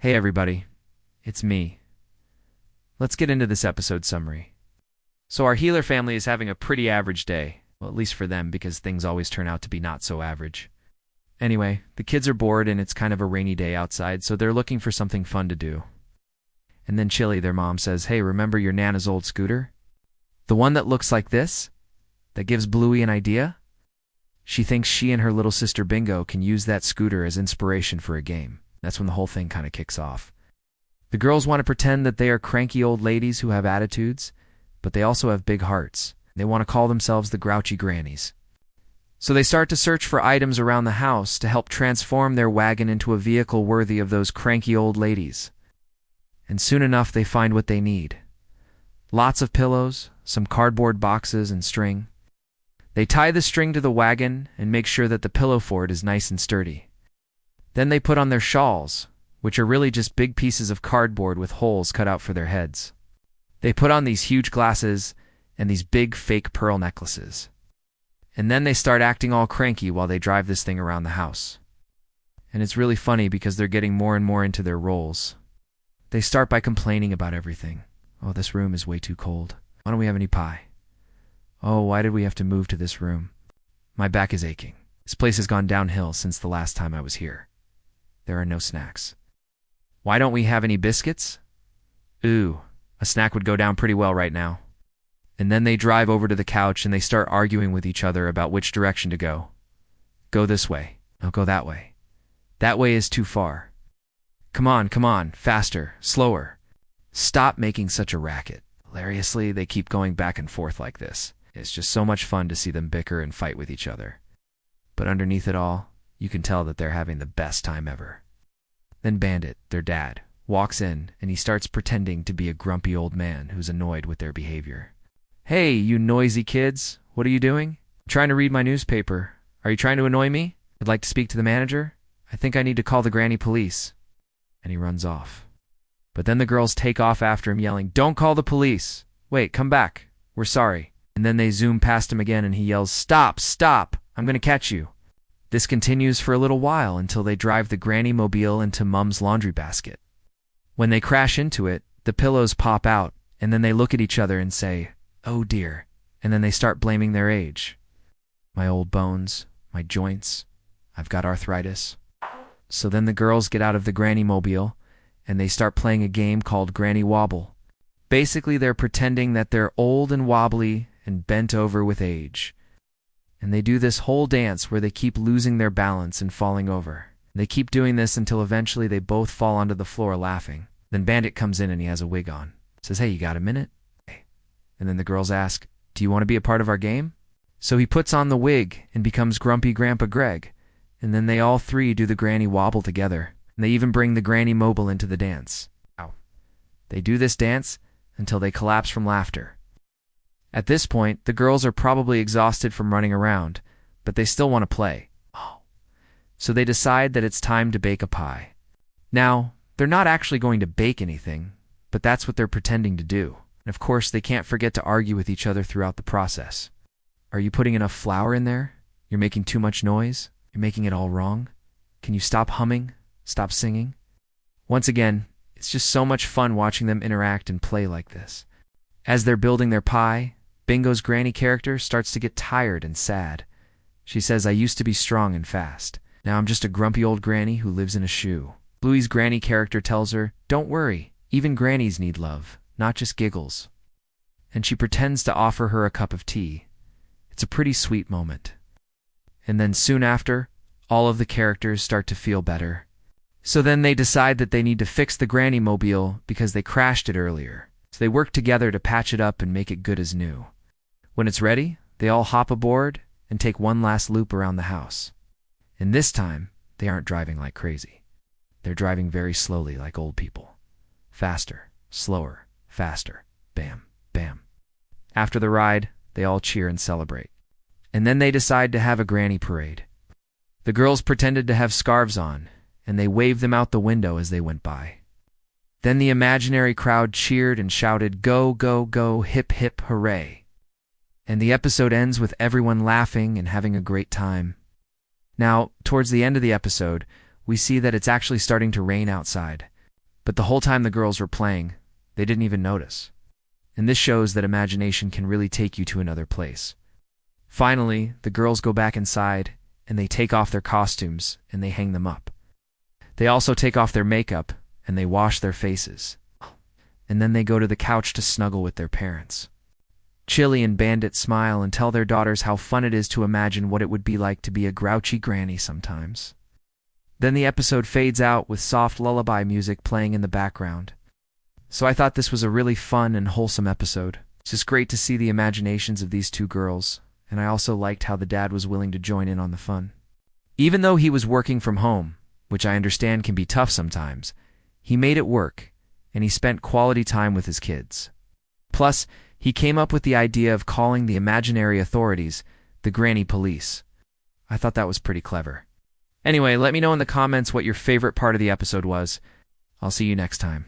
Hey everybody, it's me. Let's get into this episode summary. So our healer family is having a pretty average day, well at least for them because things always turn out to be not so average. Anyway, the kids are bored and it's kind of a rainy day outside, so they're looking for something fun to do. And then Chili, their mom, says, "Hey, remember your Nana's old scooter? The one that looks like this? That gives Bluey an idea?" She thinks she and her little sister Bingo can use that scooter as inspiration for a game. That's when the whole thing kind of kicks off. The girls want to pretend that they are cranky old ladies who have attitudes, but they also have big hearts. They want to call themselves the Grouchy Grannies. So they start to search for items around the house to help transform their wagon into a vehicle worthy of those cranky old ladies. And soon enough they find what they need. Lots of pillows, some cardboard boxes, and string. They tie the string to the wagon and make sure that the pillow fort is nice and sturdy. Then they put on their shawls, which are really just big pieces of cardboard with holes cut out for their heads. They put on these huge glasses and these big fake pearl necklaces. And then they start acting all cranky while they drive this thing around the house. And it's really funny because they're getting more and more into their roles. They start by complaining about everything. "Oh, this room is way too cold. Why don't we have any pie? Oh, why did we have to move to this room? My back is aching. This place has gone downhill since the last time I was here. There are no snacks. Why don't we have any biscuits? Ooh, a snack would go down pretty well right now." And then they drive over to the couch and they start arguing with each other about which direction to go. "Go this way. No, go that way. That way is too far. Come on, faster, slower. Stop making such a racket." Hilariously, they keep going back and forth like this. It's just so much fun to see them bicker and fight with each other. But underneath it all, you can tell that they're having the best time ever. Then Bandit, their dad, walks in and he starts pretending to be a grumpy old man who's annoyed with their behavior. "Hey, you noisy kids, what are you doing?" "I'm trying to read my newspaper. Are you trying to annoy me? I'd like to speak to the manager. I think I need to call the granny police." And he runs off. But then the girls take off after him yelling, "Don't call the police. Wait, come back. We're sorry." And then they zoom past him again and he yells, "Stop, stop. I'm going to catch you." This continues for a little while until they drive the granny mobile into Mum's laundry basket. When they crash into it, the pillows pop out and then they look at each other and say, "Oh dear," and then they start blaming their age. "My old bones, my joints, I've got arthritis." So then the girls get out of the granny mobile and they start playing a game called Granny Wobble. Basically, they're pretending that they're old and wobbly and bent over with age. And they do this whole dance where they keep losing their balance and falling over. They keep doing this until eventually they both fall onto the floor laughing. Then Bandit comes in and he has a wig on. Says, "Hey, you got a minute?" And then the girls ask, "Do you want to be a part of our game?" So he puts on the wig and becomes Grumpy Grandpa Greg. And then they all three do the Granny Wobble together. And they even bring the Granny Mobile into the dance. They do this dance until they collapse from laughter. At this point, the girls are probably exhausted from running around, but they still want to play. So they decide that it's time to bake a pie. Now, they're not actually going to bake anything, but that's what they're pretending to do. And of course, they can't forget to argue with each other throughout the process. "Are you putting enough flour in there? You're making too much noise? You're making it all wrong? Can you stop humming? Stop singing?" Once again, it's just so much fun watching them interact and play like this. As they're building their pie, Bingo's granny character starts to get tired and sad. She says, "I used to be strong and fast. Now I'm just a grumpy old granny who lives in a shoe." Bluey's granny character tells her, "Don't worry, even grannies need love, not just giggles." And she pretends to offer her a cup of tea. It's a pretty sweet moment. And then soon after, all of the characters start to feel better. So then they decide that they need to fix the granny mobile because they crashed it earlier. So they work together to patch it up and make it good as new. When it's ready, they all hop aboard and take one last loop around the house. And this time, they aren't driving like crazy. They're driving very slowly like old people. Faster, slower, faster. Bam, bam. After the ride, they all cheer and celebrate. And then they decide to have a granny parade. The girls pretended to have scarves on, and they waved them out the window as they went by. Then the imaginary crowd cheered and shouted, "Go, go, go, hip, hip, hooray." And the episode ends with everyone laughing and having a great time. Now, towards the end of the episode, we see that it's actually starting to rain outside. But the whole time the girls were playing, they didn't even notice. And this shows that imagination can really take you to another place. Finally, the girls go back inside, and they take off their costumes, and they hang them up. They also take off their makeup, and they wash their faces. And then they go to the couch to snuggle with their parents. Chili and Bandit smile and tell their daughters how fun it is to imagine what it would be like to be a grouchy granny sometimes. Then the episode fades out with soft lullaby music playing in the background. So I thought this was a really fun and wholesome episode. It's just great to see the imaginations of these two girls, and I also liked how the dad was willing to join in on the fun. Even though he was working from home, which I understand can be tough sometimes, he made it work, and he spent quality time with his kids. Plus, he came up with the idea of calling the imaginary authorities the Granny Police. I thought that was pretty clever. Anyway, let me know in the comments what your favorite part of the episode was. I'll see you next time.